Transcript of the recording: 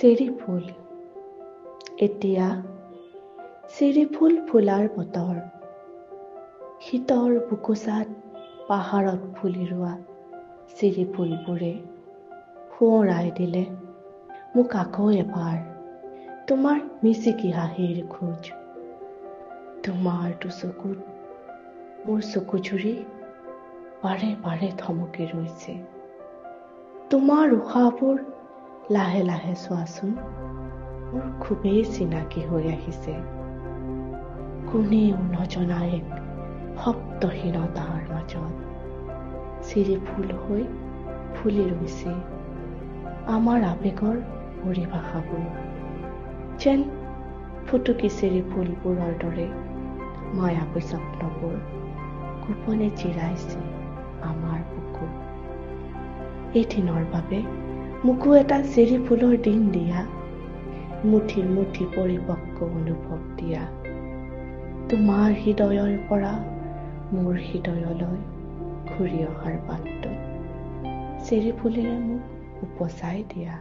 চেৰি ফুল এতিয়া চেৰি ফুল ফুলাৰ বতৰ শীতৰ বুকুচাত পাহাৰত ফুলি ৰোৱা চেৰি ফুলবোৰে সোঁৱৰাই দিলে মোক আকৌ এবাৰ তোমাৰ মিচিকি হাঁহিৰ খোজ তোমাৰ দুচকুত মোৰ চকুজুৰি বাৰে বাৰে থমকি ৰৈছে তোমাৰ উশাহবোৰ লাহে লাহে চোৱাচোন মোৰ খুবেই চিনাকি হৈ আহিছে কোনেও নজনা এক শব্দহীনতাৰ মাজত চিৰি ফুল হৈ ফুলি ৰৈছে আমাৰ আবেগৰ পৰিভাষাবোৰ যেন ফুটুকি চিৰি ফুলবোৰৰ দৰে মায়াবী স্বপ্নবোৰ গোপনে জিৰাইছে আমাৰ বুকু এই দিনৰ বাবে মোকো এটা চেৰি ফুলৰ দিন দিয়া মুঠি মুঠি পৰিপক্ক অনুভৱ দিয়া তোমাৰ হৃদয়ৰ পৰা মোৰ হৃদয়লৈ ঘূৰি অহাৰ বাটত চেৰি ফুলেৰে মোক উপচাই দিয়া